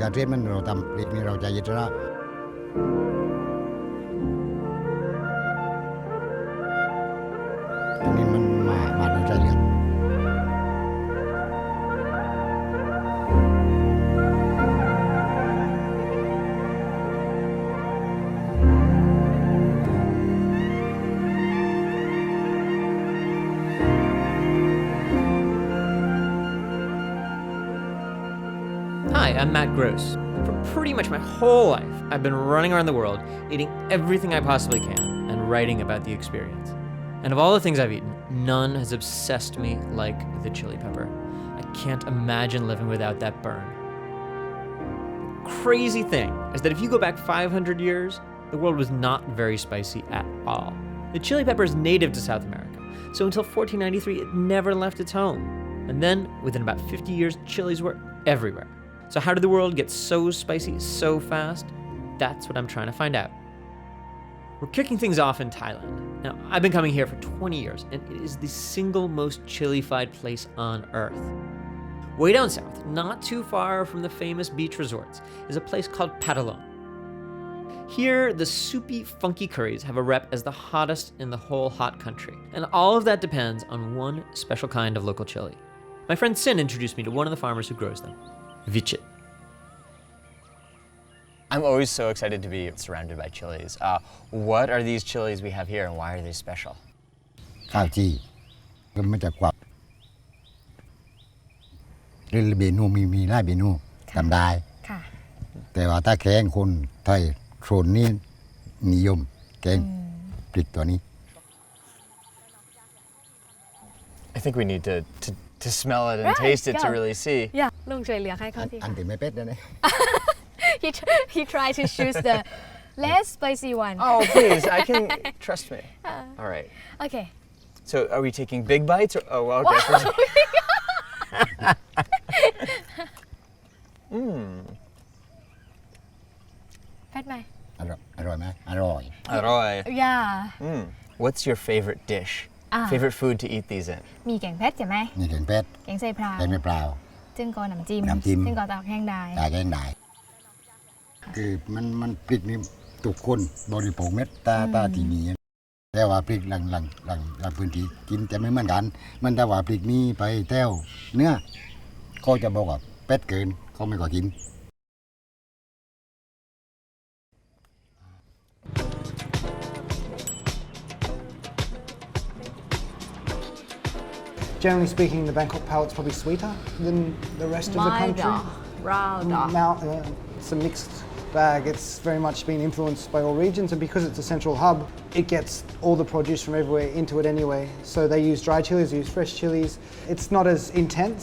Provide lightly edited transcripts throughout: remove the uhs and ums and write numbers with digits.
การเทรดมันเราทำพริกนี่เราจะยึดระอันนี้มันมาโดยใจเลือดHi, I'm Matt Gross. For pretty much my whole life, I've been running around the world, eating everything I possibly can, and writing about the experience. And of all the things I've eaten, none has obsessed me like the chili pepper. I can't imagine living without that burn. The crazy thing is that if you go back 500 years, the world was not very spicy at all. The chili pepper is native to South America, so until 1493, it never left its home. And then, within about 50 years, chilies were everywhere. So how did the world get so spicy so fast? That's what I'm trying to find out. We're kicking things off in Thailand. Now, I've been coming here for 20 years, and it is the single most chili-fied place on earth. Way down south, not too far from the famous beach resorts, is a place called Patalon. Here, the soupy, funky curries have a rep as the hottest in the whole hot country, and all of that depends on one special kind of local chili. My friend Sin introduced me to one of the farmers who grows them. Vichit. I'm always so excited to be surrounded by chilies. What are these chilies we have here and why are they special? ข้าวจี้ก็มาจากกว่าเรื่องเมนูมีหลายเมนูทำได้แต่ว่าถ้าแกงคนไทยโซนนี้นิยมแกงพริกตัวนี้ I think we need to smell it and taste it to really see. Yeah, ลุงช่วยเหลือให้เขาสิ อันที่ไม่เป็ดนะเนี่ย he tried to choose the less spicy one. Oh, please, I can, trust me. All right. Okay. So are we taking big bites? Or, oh, well, okay. Pet ไหม อร่อยไหมอร่อย Aroy. Yeah. What's your favorite dish? Favorite food to eat these in? มีแกงเพชรใช่ไหม นี่แกงเป็ด แกงไส้พราว แกงไม่เปล่า จึงก็น้ำจิ้ม น้ำจิ้ม จึงก็ตอกแห้งได้ ได้แกงได้คือมันพริกนี่ทุกคนบริโภคเม็ดตาที่มีแต่ว่าพริกหลังพื้นที่กินจะไม่เหมือนกันมันถ้าว่าพริกนี้ไปแต้วเนื้อเขาจะบอกว่าเป็ดเกินเขาไม่ก็กิน Generally speaking, the Bangkok palate's probably sweeter than the rest of the country. Now, it's a mixed bag. It's very much been influenced by all regions, and because it's a central hub, it gets all the produce from everywhere into it anyway. So they use dry chilies, they use fresh chilies. It's not as intense.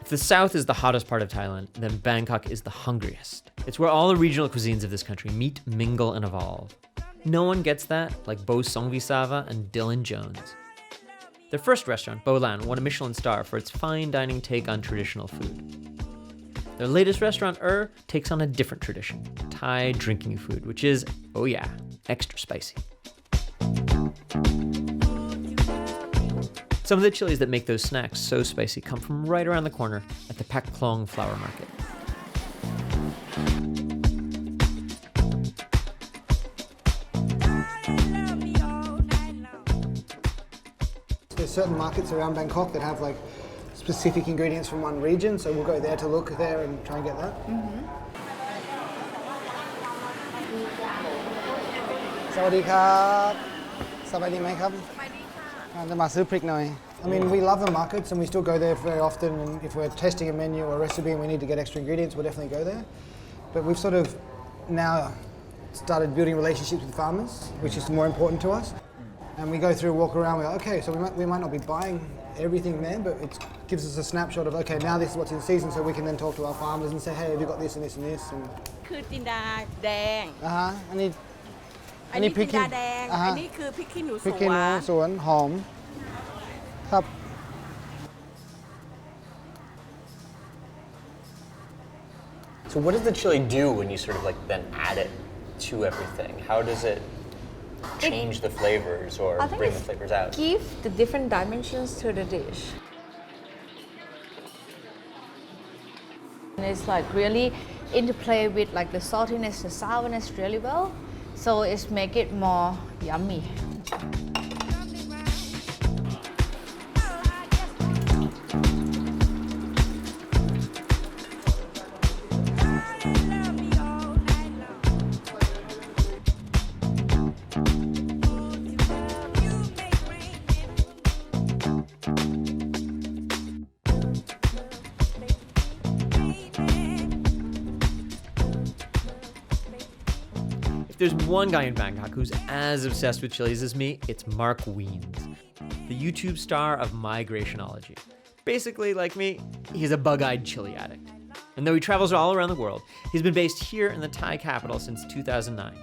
If the south is the hottest part of Thailand, then Bangkok is the hungriest. It's where all the regional cuisines of this country meet, mingle, and evolve. No one gets that like Bo Songvisava and Dylan Jones. Their first restaurant, Bolan, won a Michelin star for its fine dining take on traditional food. Their latest restaurant, takes on a different tradition, Thai drinking food, which is, oh yeah, extra spicy. Some of the chilies that make those snacks so spicy come from right around the corner at the Pak Klong Flower Market. There's certain markets around Bangkok that have like specific ingredients from one region, so we'll go there to look there and try and get that. สวัสดีครับสบายดีไหมครับสบายดีค่ะจะมาซื้อพริกหน่อย I mean, we love the markets and we still go there very often, and if we're testing a menu or a recipe and we need to get extra ingredients, we'll definitely go there. But we've sort of now started building relationships with farmers, which is more important to us. And we go through, walk around, we're like, okay, so we might not be buying everything there, but it gives us a snapshot of, okay, now this is what's in season, so we can then talk to our farmers and say, hey, have you got this and this and this? And คือจินดาแดง อันนี้ อันนี้จินดาแดง อันนี้คือพริกขี้หนูส พริกขี้หนู วน สวนหอมครับ So what does the chili do when you sort of like then add it to everything? How does it change the flavors or bring the flavors out? Give the different dimensions to the dish. It's like really interplay with like the saltiness, the sourness really well. So it's make it more yummy. If there's one guy in Bangkok who's as obsessed with chilies as me, it's Mark Wiens, the YouTube star of Migrationology. Basically, like me, he's a bug-eyed chili addict. And though he travels all around the world, he's been based here in the Thai capital since 2009.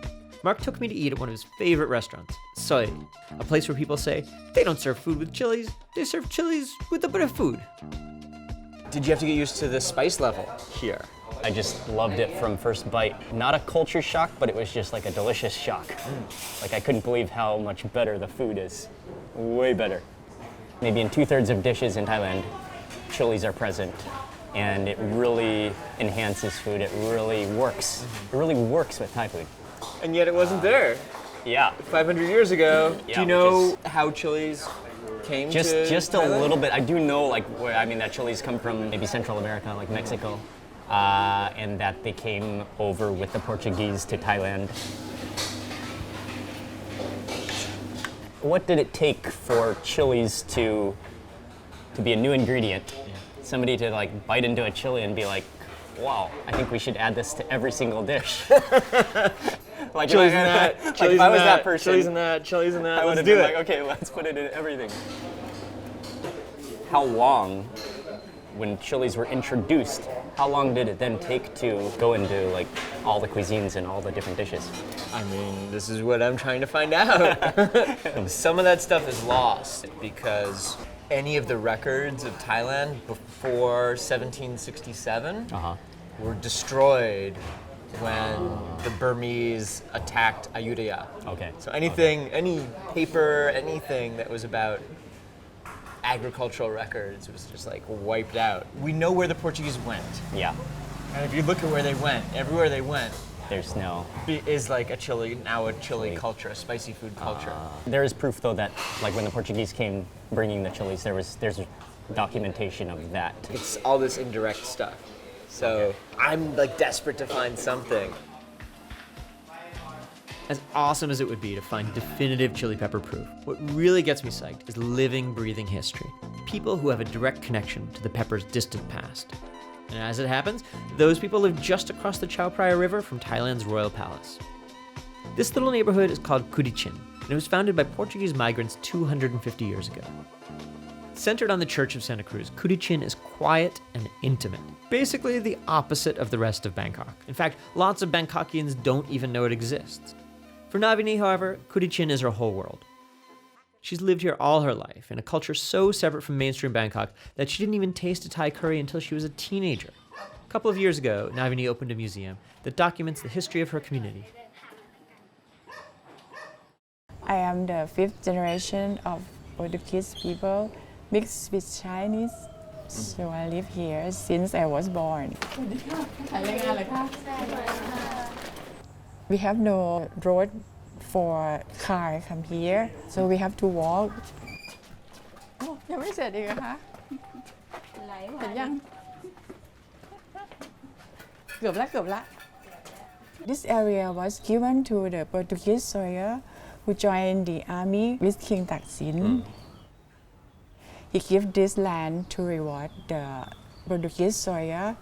Mark took me to eat at one of his favorite restaurants, Soi, a place where people say they don't serve food with chilies, they serve chilies with a bit of food. Did you have to get used to the spice level here? I just loved it from first bite. Not a culture shock, but it was just like a delicious shock. Like I couldn't believe how much better the food is. Way better. Maybe in 2/3 of dishes in Thailand, chilies are present. And it really enhances food. It really works. It really works with Thai food. And yet it wasn't there Yeah. 500 years ago. Yeah, Do you know how chilies came to Just a Thailand? little bit. I do know, like, that chilies come from maybe Central America, like Mexico, and that they came over with the Portuguese to Thailand. What did it take for chilies to be a new ingredient? Somebody to like bite into a chili and be like, wow, I think we should add this to every single dish. Like, Chilies in that, like if I was that person, chilies in that, chilies in that, I would let's have do been it. like, okay, let's put it in everything. How long, when chilies were introduced, how long did it then take to go into like all the cuisines and all the different dishes? I mean, this is what I'm trying to find out. Some of that stuff is lost because any of the records of Thailand before 1767 were destroyed when the Burmese attacked Ayutthaya. Okay. So anything, any paper, anything that was about agricultural records was just like wiped out. We know where the Portuguese went. Yeah, And if you look at where they went, everywhere they went there's no. is like a chili culture, a spicy food culture. There is proof though that like when the Portuguese came bringing the chilies, there's documentation of that. It's all this indirect stuff. So I'm like desperate to find something. As awesome as it would be to find definitive chili pepper proof, what really gets me psyched is living, breathing history. People who have a direct connection to the pepper's distant past. And as it happens, those people live just across the Chao Phraya River from Thailand's royal palace. This little neighborhood is called Kutichin, and it was founded by Portuguese migrants 250 years ago. Centered on the Church of Santa Cruz, Kutichin is quiet and intimate, basically the opposite of the rest of Bangkok. In fact, lots of Bangkokians don't even know it exists. For Navini, however, Kutichin is her whole world. She's lived here all her life in a culture so separate from mainstream Bangkok that she didn't even taste a Thai curry until she was a teenager. A couple of years ago, Navini opened a museum that documents the history of her community. I am the 5th generation of Portuguese people mixed with Chinese. So I live here since I was born. We have no road for car come here, so we have to walk. ยังไม่เสร็จอีกเหรอคะเสร็จยังเกือบละ This area was given to the Portuguese soldier who joined the army with King Taksin. He gave this land to reward the Portuguese soldier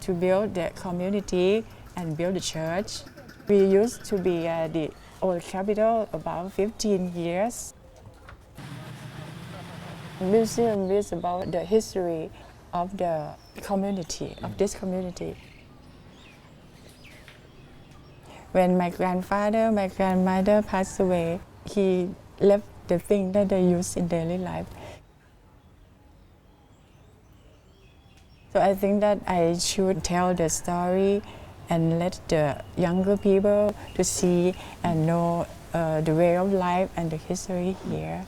to build the community and build the church. We used to be the old capital about 15 years. Museum is about the history of the community, of this community. When my grandfather, my grandmother passed away, he left the thing that they use in daily life. So I think that I should tell the story and let the younger people to see and know the way of life and the history here.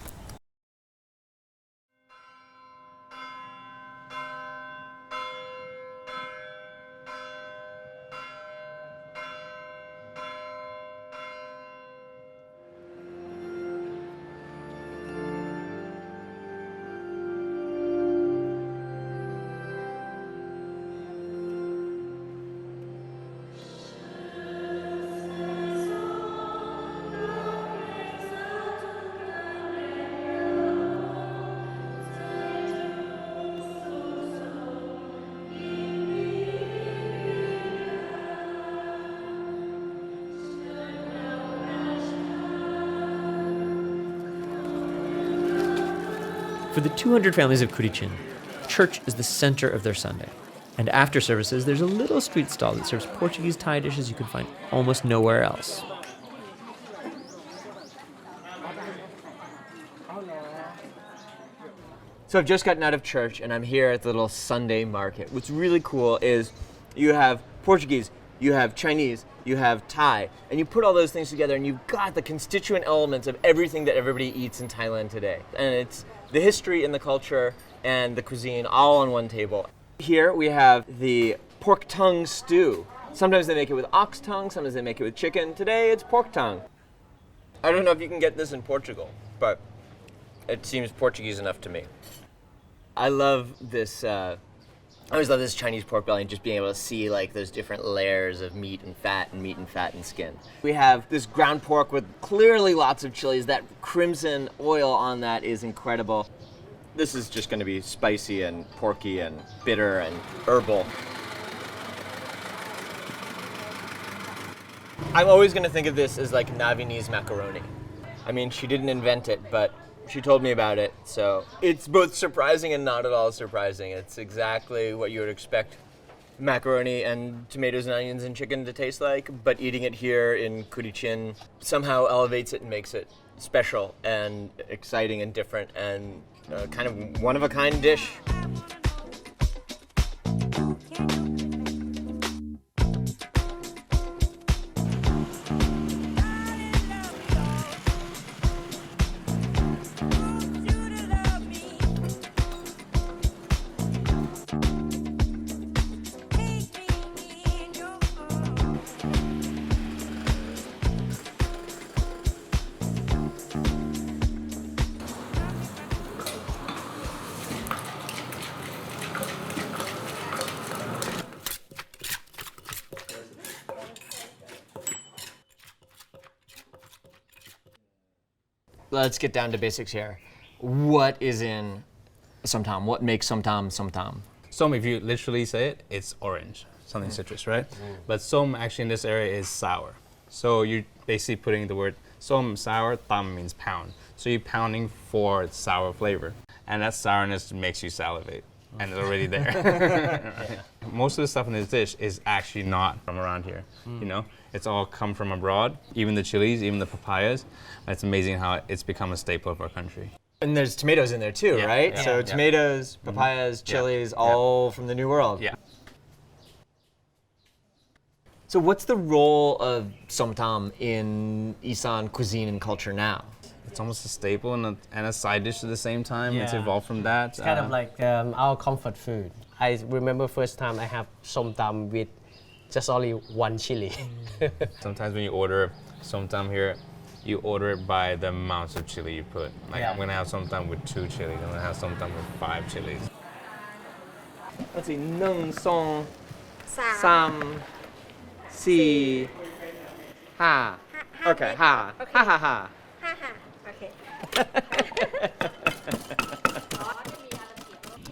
For the 200 families of Curichin, church is the center of their Sunday. And after services, there's a little street stall that serves Portuguese Thai dishes you can find almost nowhere else. So I've just gotten out of church and I'm here at the little Sunday market. What's really cool is you have Portuguese, you have Chinese, you have Thai, and you put all those things together and you've got the constituent elements of everything that everybody eats in Thailand today. And it's the history and the culture and the cuisine all on one table. Here we have the pork tongue stew. Sometimes they make it with ox tongue, sometimes they make it with chicken. Today it's pork tongue. I don't know if you can get this in Portugal, but it seems Portuguese enough to me. I love this, I always love this Chinese pork belly and just being able to see like those different layers of meat and fat and skin. We have this ground pork with clearly lots of chilies. That crimson oil on that is incredible. This is just going to be spicy and porky and bitter and herbal. I'm always going to think of this as like Navini's macaroni. I mean, she didn't invent it, but she told me about it, so it's both surprising and not at all surprising. It's exactly what you would expect macaroni and tomatoes and onions and chicken to taste like, but eating it here in Curichin somehow elevates it and makes it special and exciting and different and kind of one-of-a-kind dish. Let's get down to basics here. What is in somtam? What makes somtam somtam? Som, if you literally say it, it's orange, something citrus, right? But som actually in this area is sour. So you're basically putting the word som, sour, tam means pound. So you're pounding for sour flavor. And that sourness makes you salivate. And it's already there. Most of the stuff in this dish is actually not from around here, you know? It's all come from abroad, even the chilies, even the papayas. It's amazing how it's become a staple of our country. And there's tomatoes in there too, Yeah. right? Yeah. So Yeah. tomatoes, papayas, chilies, all from the New World. Yeah. So what's the role of somtam in Isan cuisine and culture now? It's almost a staple and a side dish at the same time. It's Yeah. evolved from that. It's kind of like our comfort food. I remember first time I have som tam with just only one chili. Sometimes when you order somtam here, you order it by the amounts of chili you put. Like Yeah. I'm gonna have somtam with 2 chilies. I'm gonna have somtam with 5 chilies. Let's see, nung song, sam, si, ha. Okay, ha, ha ha ha.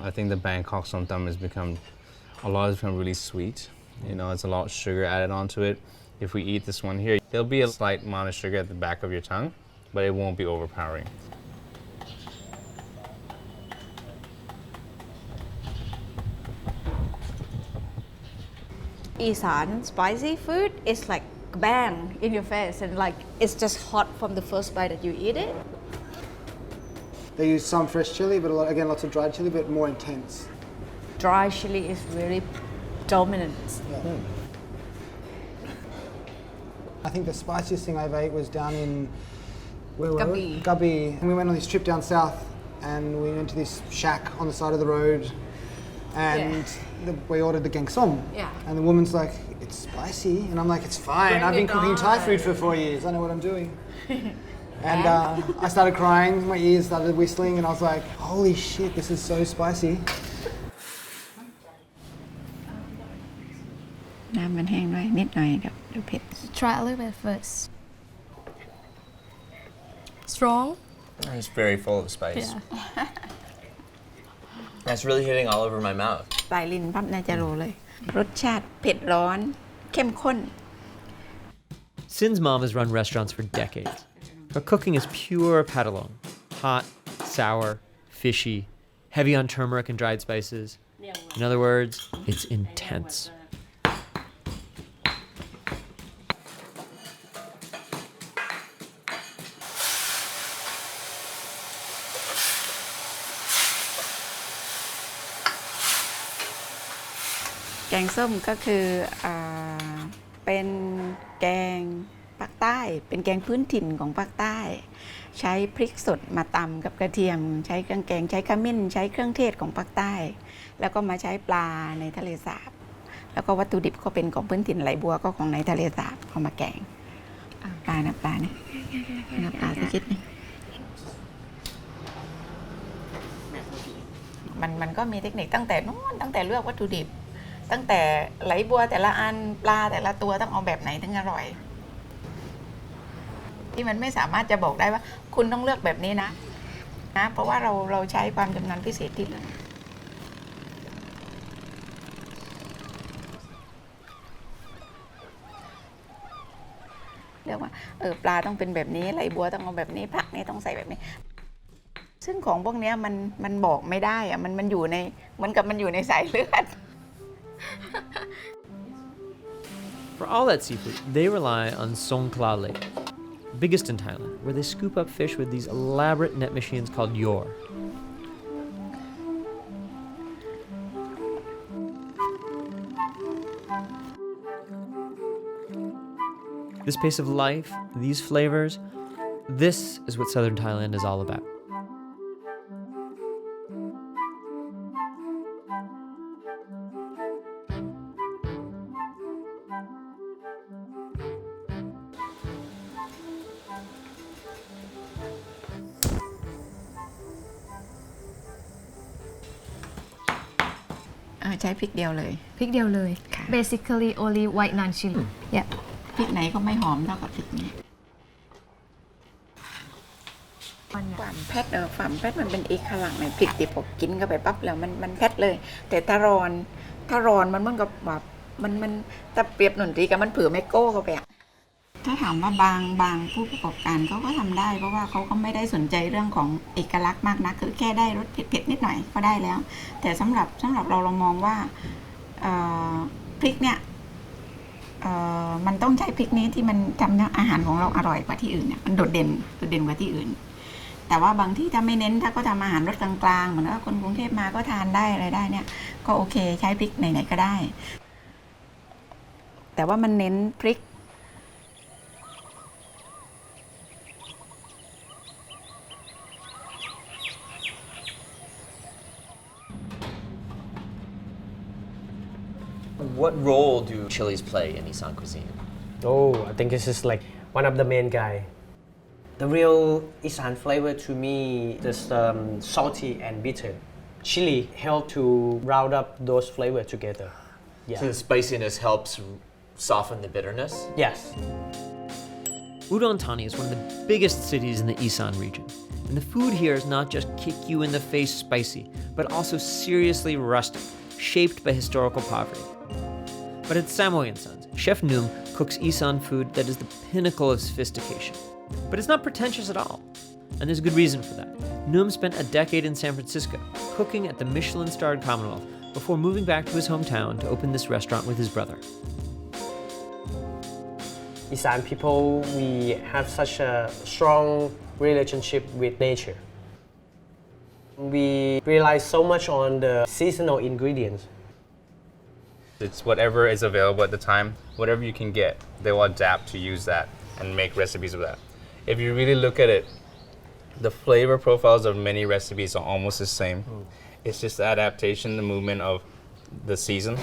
I think the Bangkok somtam has become really sweet. You know, it's a lot of sugar added onto it. If we eat this one here, there'll be a slight amount of sugar at the back of your tongue, but it won't be overpowering. Isan spicy food is like bang in your face and like it's just hot from the first bite that you eat it. They use some fresh chili, but again, lots of dried chili, but more intense. Dry chili is really dominant. Yeah. I think the spiciest thing I've ate was down in where were we? Gubby. Gubby. And we went on this trip down south, and we went to this shack on the side of the road, and we ordered the gangsom. Yeah. And the woman's like, "It's spicy," and I'm like, "It's fine. I've been cooking Thai food for 4 years. I know what I'm doing." And I started crying. My ears started whistling, and I was like, "Holy shit! This is so spicy." น้ำมันแห้งหน่อยนิดหน่อยเดี๋ยวเผ็ด Try a little bit first. strong It's very full of spice. That's really hitting all over my mouth. ปลายลิ้นปั๊บน่าจะรู้เลย รสชาติเผ็ดร้อน เข้มข้น Sin's mom has run restaurants for decades. Her cooking is pure Padalong. Hot, sour, fishy, heavy on turmeric and dried spices. In other words, it's intense. แกงส้มก็คือเป็นแกงภาคใต้เป็นแกงพื้นถิ่นของภาคใต้ใช้พริกสดมาตำกับกระเทียมใช้เครื่องแกงใช้ขมิ้นใช้เครื่องเทศของภาคใต้แล้วก็มาใช้ปลาในทะเลสาบแล้วก็วัตถุดิบก็เป็นของพื้นถิ่นไหลบัวก็ของในทะเลสาบเอามาแกงปลานะปลานี่นะปลาสักนิดนึงมันก็มีเทคนิคตั้งแต่เลือกวัตถุดิบตั้งแต่ไหลบัวแต่ละอันปลาแต่ละตัวต้องเอาแบบไหนถึงอร่อยที่มันไม่สามารถจะบอกได้ว่าคุณต้องเลือกแบบนี้นะเพราะว่าเราใช้ความชำนาญพิเศษที่เลือกเรียกว่าปลาต้องเป็นแบบนี้ไหลบัวต้องเอาแบบนี้ผักนี่ต้องใส่แบบนี้ซึ่งของพวกนี้มันบอกไม่ได้อะมันอยู่ในเหมือนกับมันอยู่ในสายเลือด For all that seafood, they rely on Songkla Lake, biggest in Thailand, where they scoop up fish with these elaborate net machines called yor. This pace of life, these flavors, this is what southern Thailand is all about. À, ใช้พริกเดียวเลย พริกเดียวเลย ค่ะ basically only white non chili พริกไหนก็ไม่หอมเท่ากับพริกนี้ความเผ็ดความเผ็ดมันเป็นเอกลักษณ์ในพริกที่ผมกินเข้าไปปั๊บแล้วมันเผ็ดเลยแต่ถ้าร้อนมันเหมือนกับแบบมันถ้าเปรียบหนุนตรีกับมันเผือไม่โก้เข้าไปอะถ้าถามว่าบางผู้ประกอบการเขาก็ทำได้เพราะว่าเขาก็ไม่ได้สนใจเรื่องของเอกลักษณ์มากนักคือแค่ได้รสเผ็ดๆนิดหน่อยก็ได้แล้วแต่สำหรับเรามองว่าพริกเนี่ยมันต้องใช้พริกนี้ที่มันทำอาหารของเราอร่อยกว่าที่อื่นเนี่ยมันโดดเด่นกว่าที่อื่นแต่ว่าบางที่ถ้าไม่เน้นถ้าก็ทำอาหารรสกลางๆเหมือนว่าคนกรุงเทพมาก็ทานได้อะไรได้เนี่ยก็โอเคใช้พริกไหนๆก็ได้แต่ว่ามันเน้นพริกWhat role do chilies play in Isan cuisine? Oh, I think this is like one of the main guy. The real Isan flavor to me is salty and bitter. Chili help to round up those flavors together. Yeah. So the spiciness helps soften the bitterness? Yes. Udon Thani is one of the biggest cities in the Isan region. And the food here is not just kick you in the face spicy, but also seriously rustic, shaped by historical poverty. But at Samoy & Sons, Chef Noom cooks Isan food that is the pinnacle of sophistication. But it's not pretentious at all. And there's good reason for that. Noom spent a decade in San Francisco, cooking at the Michelin-starred Commonwealth, before moving back to his hometown to open this restaurant with his brother. Isan people, we have such a strong relationship with nature. We rely so much on the seasonal ingredients. It's whatever is available at the time, whatever you can get, they will adapt to use that and make recipes of that. If you really look at it, the flavor profiles of many recipes are almost the same. It's just the adaptation, the movement of the season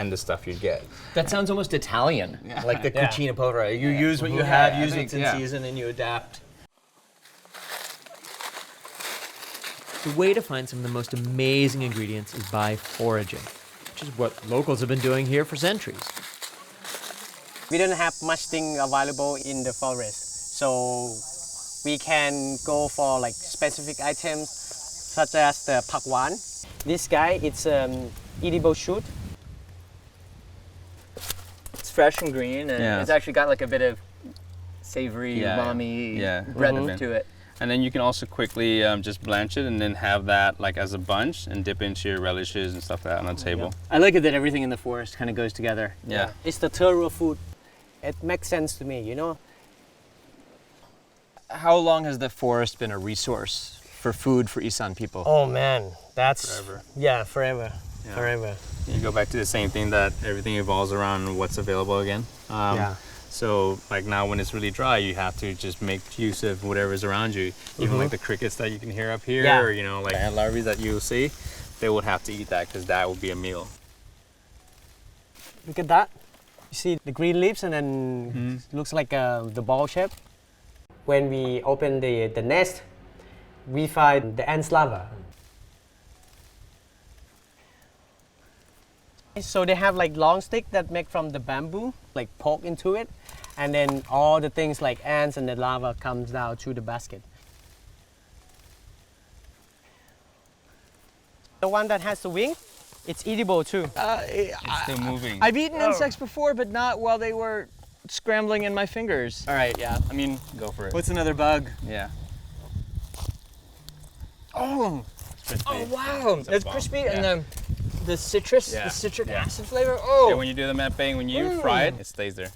and the stuff you get. That sounds almost Italian, like the cucina povera. You use what you have, use what's in season, and you adapt. The way to find some of the most amazing ingredients is by foraging, which is what locals have been doing here for centuries. We don't have much thing available in the forest, so we can go for like specific items such as the pakwan. This guy, it's edible shoot. It's fresh and green, and it's actually got like a bit of savory, umami breadth to it. And then you can also quickly just blanch it and then have that like as a bunch and dip into your relishes and stuff like that on the table. I like it that everything in the forest kind of goes together. Yeah. It's the terroir food. It makes sense to me, you know? How long has the forest been a resource for food for Isan people? Oh man, that's... Forever. Yeah, forever. Yeah. Forever. You go back to the same thing that everything evolves around what's available again. Yeah. So like now when it's really dry, you have to just make use of whatever's around you. Even like the crickets that you can hear up here, Yeah. or you know, like ant larvae that you'll see, they would have to eat that because that would be a meal. Look at that. You see the green leaves and then it looks like the ball shape. When we open the nest, we find the ants larva. So they have like long stick that make from the bamboo, like poke into it, and then all the things like ants and the larva comes down to the basket. The one that has the wing, it's eatable too. It's still moving. I've eaten insects before, but not while they were scrambling in my fingers. All right, yeah. I mean, Go for it. what's another bug? Yeah. Oh, Crispy. oh wow! It's bomb. crispy Yeah. and the citrus, Yeah. the citric Yeah. acid flavor. Oh, Yeah, when you do the mapping, when you fry it, it stays there.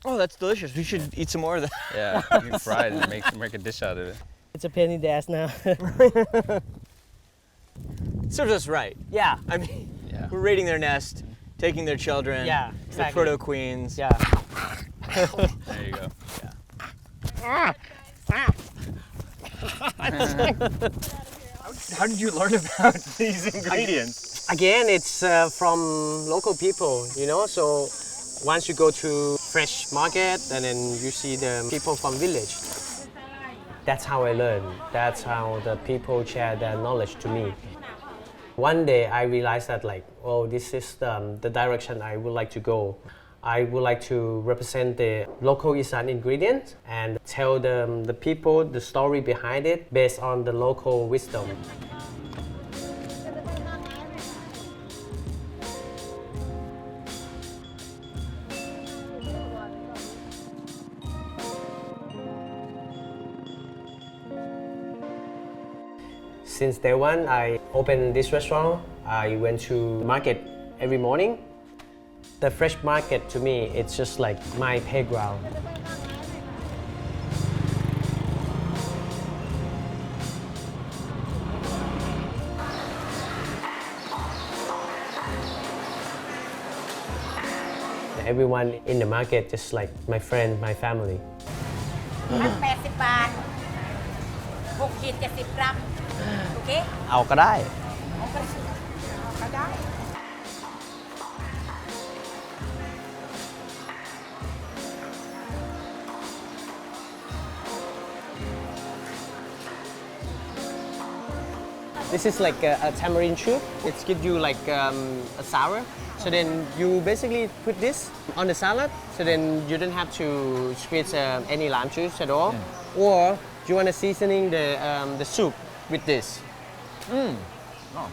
oh, that's delicious. We should eat some more of that. Yeah, you fry it and make a dish out of it. It's a penny dash now. Serves us right. Yeah, I mean, Yeah. we're raiding their nest, taking their children. Yeah, The exactly. proto queens. yeah. There you go. How did you learn about these ingredients? Again, it's from local people, you know. So once you go to fresh market and then you see the people from village. That's how I learned. That's how the people share their knowledge to me. One day I realized that like, oh, this is the direction I would like to go. I would like to represent the local Isan ingredients and tell the people the story behind it based on the local wisdom. Since day one, I opened this restaurant. I went to market every morning. The fresh market to me, it's just like my playground. Everyone in the market just like my friend, my family. 80 บาท6ขีด70 กรัม โอเค เอาก็ได้ เอาก็ได้ This is like a tamarind soup. It's give you like a sour. So then you basically put this on the salad. So then you don't have to squeeze any lime juice at all. Or you want to seasoning the soup with this.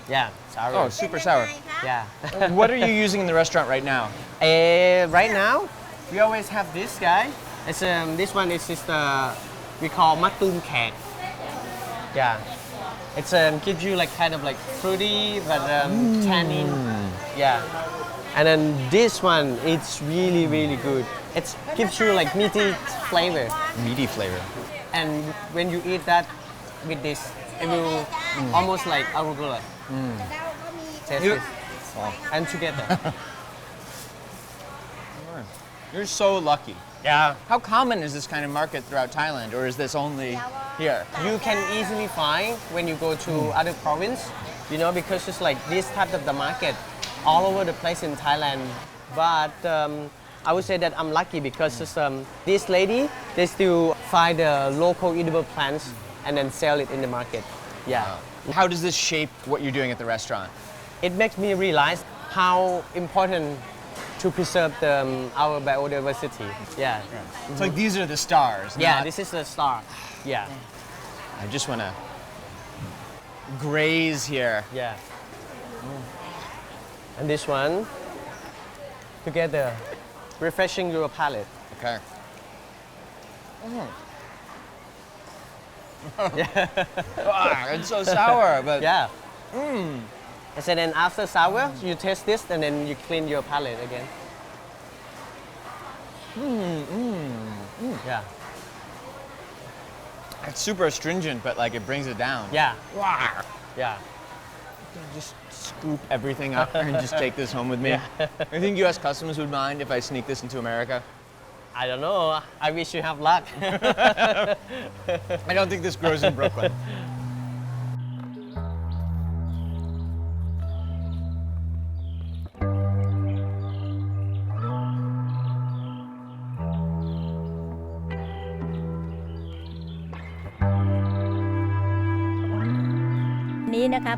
Yeah, sour. Oh, super sour. Yeah. What are you using in the restaurant right now? Right now, we always have this guy. It's this one is just we call matum cake. Yeah. It's gives you like kind of like fruity but tannin. Yeah. And then this one, it's really really good. It gives you like meaty flavor. Meaty flavor. And when you eat that with this, it will almost like arugula. Taste You- it. And together. You're so lucky. Yeah. How common is this kind of market throughout Thailand, or is this only here? You can easily find when you go to other province, you know, because it's like this type of the market all over the place in Thailand. But I would say that I'm lucky because it's, this lady, they still find the local edible plants and then sell it in the market. Yeah. How does this shape what you're doing at the restaurant? It makes me realize how important to preserve our biodiversity. Yeah. It's like these are the stars. Yeah, not- this is the star. Yeah. I just want to graze here. Yeah. And this one, together, refreshing your palate. Okay. It's so sour, but Yeah. And so then after sour, you taste this and then you clean your palate again. Yeah. it's super astringent, but like it brings it down. Yeah. Wow. Yeah. Just scoop everything up and just take this home with me. I think U.S. Customs would mind if I sneak this into America. I don't know. I wish you have luck. I don't think this grows in Brooklyn.นี้นะคะ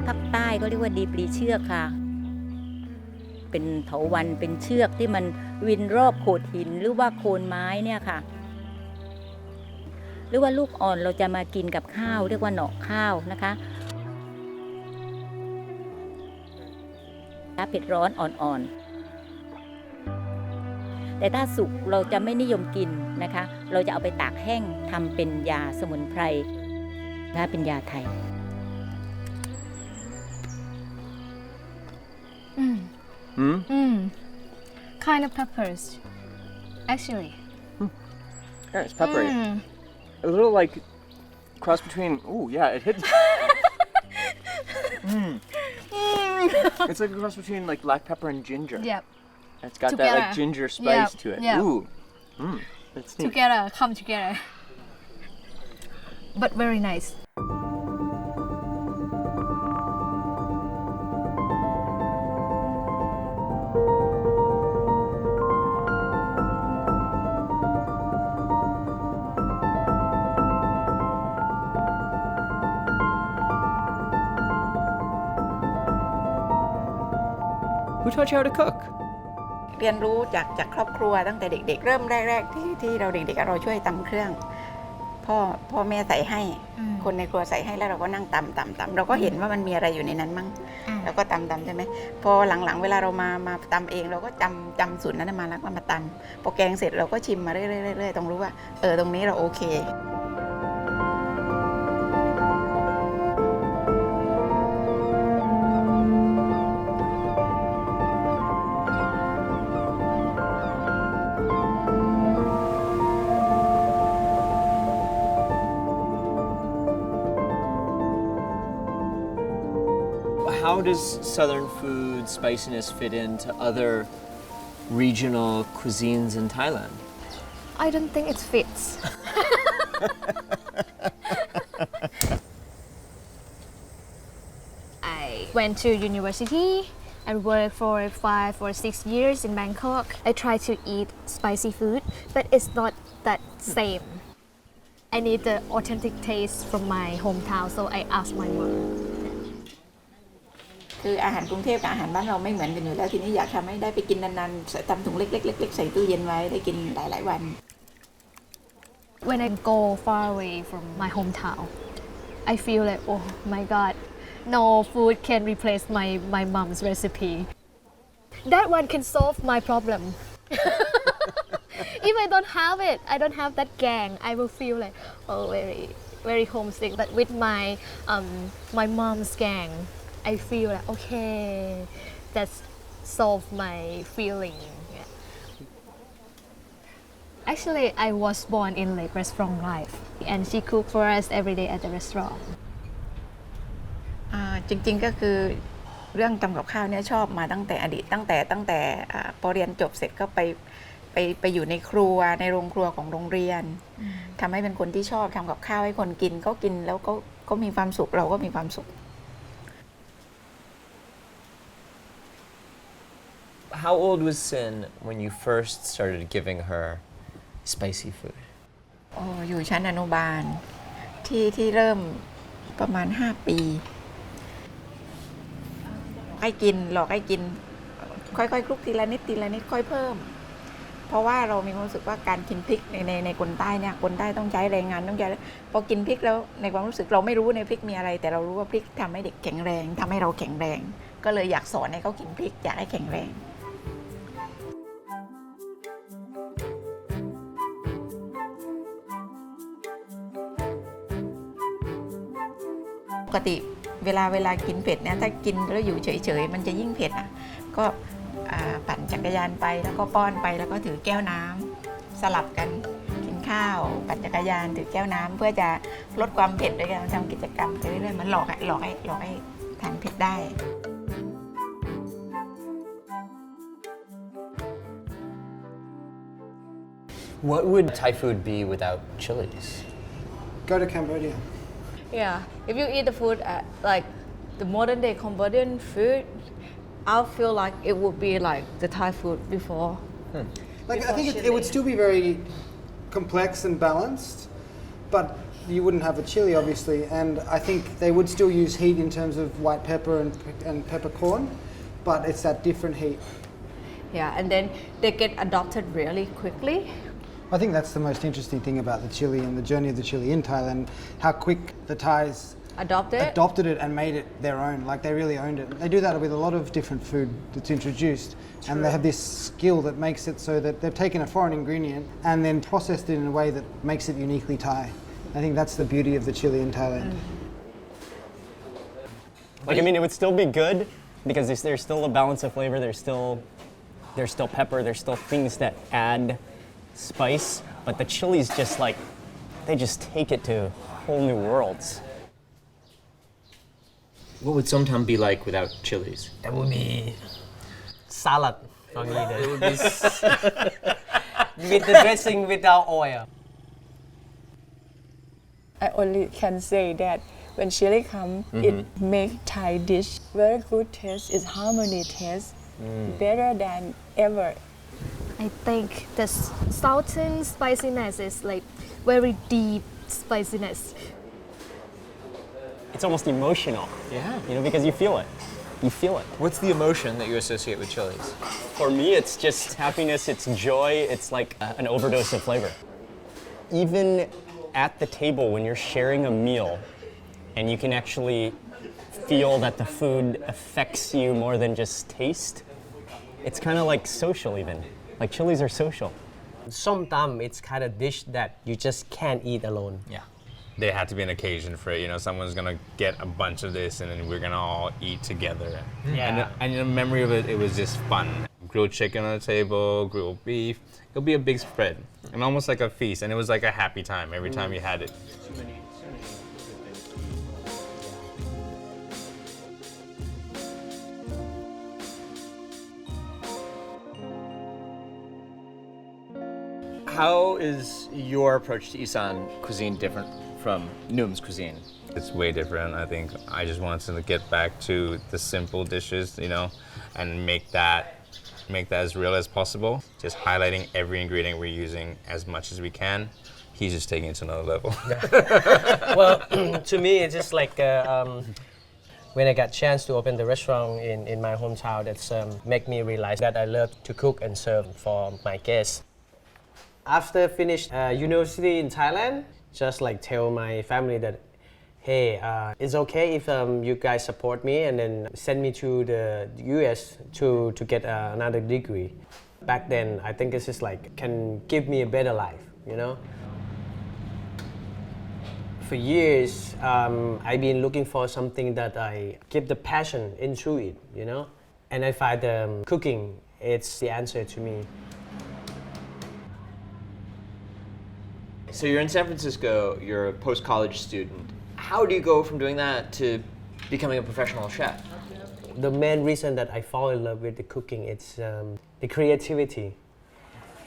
ภาคใต้เขาเรียกว่าดีปลีเชือกค่ะเป็นเถาวัลย์เป็นเชือกที่มันวินรอบโขดหินหรือว่าโคนไม้เนี่ยค่ะหรือว่าลูกอ่อนเราจะมากินกับข้าวเรียกว่าหน่อข้าวนะคะเผ็ดร้อนอ่อนๆแต่ถ้าสุกเราจะไม่นิยมกินนะคะเราจะเอาไปตากแห้งทำเป็นยาสมุนไพรนะคะเป็นยาไทยKind of peppers, actually. Yeah, it's peppery. A little like cross between. Ooh, yeah, it hits. It's like a cross between like black pepper and ginger. Yep. It's got that Together. like ginger spice Yep, to it. yep. Ooh. That's neat. Together, come together. But very nice. Who taught you how to cook? เรียนรู้จากครอบครัวตั้งแต่เด็กๆ เริ่มแรกๆที่เราเด็กๆเราช่วยตำเครื่องพ่อแม่ใส่ให้คนในครัวใส่ให้แล้วเราก็นั่งตำเราก็เห็นว่ามันมีอะไรอยู่ในนั้นมั่งแล้วก็ตำใช่ไหมพอหลังๆเวลาเรามาตำเองเราก็จำสูตรนั้นมาแล้วก็มาตำพอแกงเสร็จเราก็ชิมมาเรื่อยๆต้องรู้ว่าตรงนี้เราโอเค How does Southern food spiciness fit into other regional cuisines in Thailand? I don't think it fits. I went to university and worked for 5 or 6 years in Bangkok. I tried to eat spicy food, but it's not that same. I need the authentic taste from my hometown, so I asked my mom. คืออาหารกรุงเทพกับอาหารบ้านเราไม่เหมือนกันอยู่แล้วทีนี้อยากทำให้ได้ไปกินนานๆทำถุงเล็กๆใส่ตู้เย็นไว้ได้กินหลายๆวัน When I go far away from my hometown, I feel like, oh my God, no food can replace my mom's recipe. That one can solve my problem. If I don't have it, I don't have that gang, I will feel like, oh, very homesick. But with my mom's gang, I feel like, okay, that's solved my feeling. Yeah. Actually, I was born in like restaurant life, and she cooked for us every day at the restaurant. จริงๆก็คือเรื่องทำกับข้าวเนี่ยชอบมาตั้งแต่อดีตตั้งแต่พอเรียนจบเสร็จก็ไปอยู่ในครัวในโรงครัวของโรงเรียนทำให้เป็นคนที่ชอบทำกับข้าวให้คนกินก็กินแล้วก็มีความสุขเราก็มีความสุข How old was Sin when you first started giving her spicy food? อยู่ชั้นอนุบาลที่เริ่มประมาณ5 ปีให้กินหลอกให้กินค่อยๆคลุกทีละนิดค่อยเพิ่มเพราะว่าเรามีความรู้สึกว่าการกินพริกในคนใต้เนี่ยคนใต้ต้องใช้แรงงานต้องใช้พอกินพริกแล้วในความรู้สึกเราไม่รู้ในพริกมีอะไรแต่เรารู้ว่าพริกทำให้เด็กแข็งแรงทำให้เราแข็งแรงก็เลยอยากสอนให้เขากินพริกอยากให้แข็งแรง How กติเวลากินเผ็ดเนี่ยถ้ากินแล้วอยู่เฉยๆมันจะยิ่งเผ็ดอ่ะก็ปั่นจักรยานไปแล้วก็ป้อนไปแล้วก็ถือแก้วน้ำสลับกันกินข้าวปั่นจักรยานถือแก้วน้ำเพื่อจะลดความเผ็ดด้วยกันทำกิจกรรมไปเรื่อยๆมันหลอกให้ทานเผ็ดได้ What would Thai food be without chilies? Go to Cambodia. Yeah, if you eat the food at like the modern day Cambodian food, I feel like it would be like the Thai food before. Like, I think it would still be very complex and balanced, but you wouldn't have a chili, obviously, and I think they would still use heat in terms of white pepper and peppercorn, but it's that different heat. Yeah, and then they get adopted really quickly. I think that's the most interesting thing about the chili and the journey of the chili in Thailand, how quick the Thais adopted it and made it their own, like they really owned it. They do that with a lot of different food that's introduced, and they have this skill that makes it so that they've taken a foreign ingredient and then processed it in a way that makes it uniquely Thai. I think that's the beauty of the chili in Thailand. Like, I mean, it would still be good because there's still a balance of flavor. There's still pepper. There's still things that add spice, but the chili's just like, they just take it to whole new worlds. What would somtam be like without chilies? That would be salad for me. It would be with the dressing without oil. I only can say that when chili come, it make Thai dish very good taste. It's harmony taste better than ever. I think the southern spiciness is like very deep spiciness. It's almost emotional. Yeah. You know, because you feel it. You feel it. What's the emotion that you associate with chilies? For me, it's just happiness, it's joy, it's like an overdose of flavor. Even at the table when you're sharing a meal and you can actually feel that the food affects you more than just taste, it's kind of like social even. Like chilies are social. Som tam, it's kind of dish that you just can't eat alone. Yeah. There had to be an occasion for it. You know, someone's gonna get a bunch of this, and then we're gonna all eat together. Yeah. And the memory of it, it was just fun. Grilled chicken on the table, grilled beef. It'll be a big spread, and almost like a feast. And it was like a happy time every time you had it. How is your approach to Isan cuisine different from Num's cuisine? It's way different. I think I just wanted to get back to the simple dishes, you know, and make that as real as possible. Just highlighting every ingredient we're using as much as we can. He's just taking it to another level. Well, to me, it's just like when I got chance to open the restaurant in my hometown, that's make me realize that I love to cook and serve for my guests. After finished university in Thailand, just like tell my family that, hey, it's okay if you guys support me and then send me to the US to get another degree. Back then, I think it's just like can give me a better life, you know. For years, I've been looking for something that I give the passion into it, you know. And I find cooking, it's the answer to me. So you're in San Francisco, you're a post-college student. How do you go from doing that to becoming a professional chef? The main reason that I fall in love with the cooking is the creativity.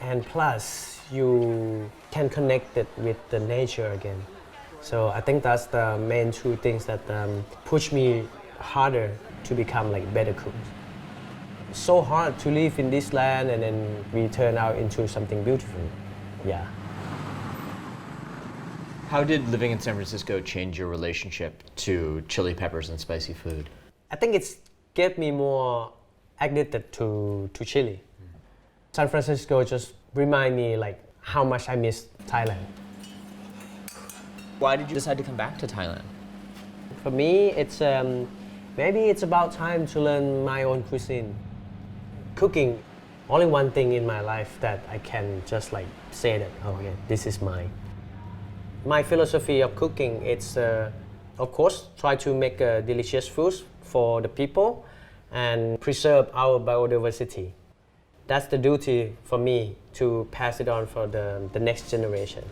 And plus, you can connect it with the nature again. So I think that's the main two things that push me harder to become like better cook. It's so hard to live in this land and then we turn out into something beautiful. Yeah. How did living in San Francisco change your relationship to chili peppers and spicy food? I think it's gave me more addicted to chili. San Francisco just remind me like how much I miss Thailand. Why did you decide to come back to Thailand? For me, it's maybe it's about time to learn my own cuisine. Cooking, only one thing in my life that I can just like say that, oh yeah, this is mine. My philosophy of cooking, it's Of course, try to make delicious foods for the people and preserve our biodiversity. That's the duty for me to pass it on for the next generation.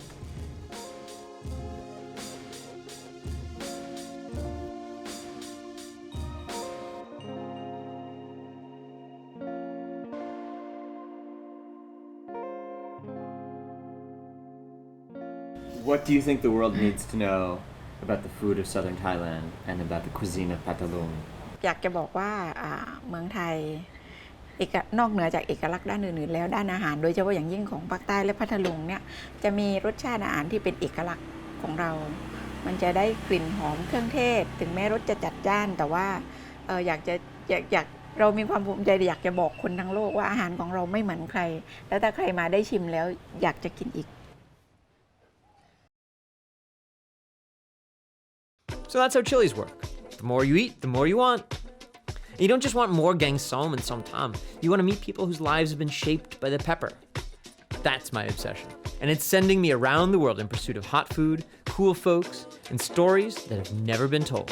What do you think the world needs to know about the food of southern Thailand and about the cuisine of Pathalung? อยากจะบอกว่าเมืองไทยนอกเหนือจากเอกลักษณ์ด้านอื่นๆแล้วด้านอาหารโดยเฉพาะอย่างยิ่งของภาคใต้และพัทลุงเนี่ยจะมีรสชาติอาหารที่เป็นเอกลักษณ์ของเรา มันจะได้กลิ่นหอมเครื่องเทศถึงแม้รสจะจัดจ้านแต่ว่าอยากเรามีความภูมิใจอยากจะบอกคนทั้งโลกว่าอาหารของเราไม่เหมือนใครแล้วถ้าใครมาได้ชิมแล้วอยากจะกินอีก So that's how chilies work. The more you eat, the more you want. And you don't just want more gang som and som tam. You want to meet people whose lives have been shaped by the pepper. That's my obsession. And it's sending me around the world in pursuit of hot food, cool folks, and stories that have never been told.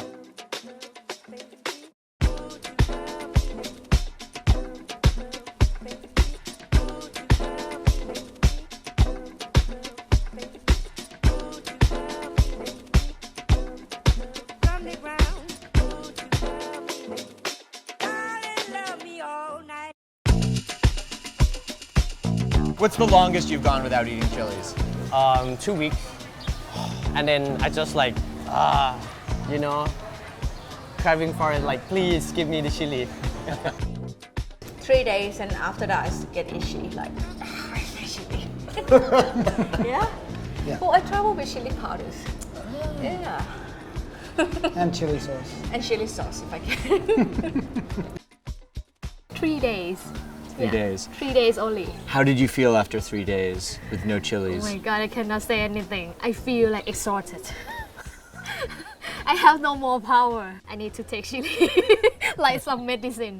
What's the longest you've gone without eating chilies? 2 weeks. And then I just like, craving for it, like, please give me the chili. 3 days and after that I get itchy, like, where's my chili? Yeah? Well, I travel with chili powders. Yeah. And chili sauce. And chili sauce if I can. 3 days. 3 days. 3 days only. How did you feel after 3 days with no Oh chilies? my god, I cannot say anything. I feel like exhausted. I have no more power. I need to take chili, like some medicine.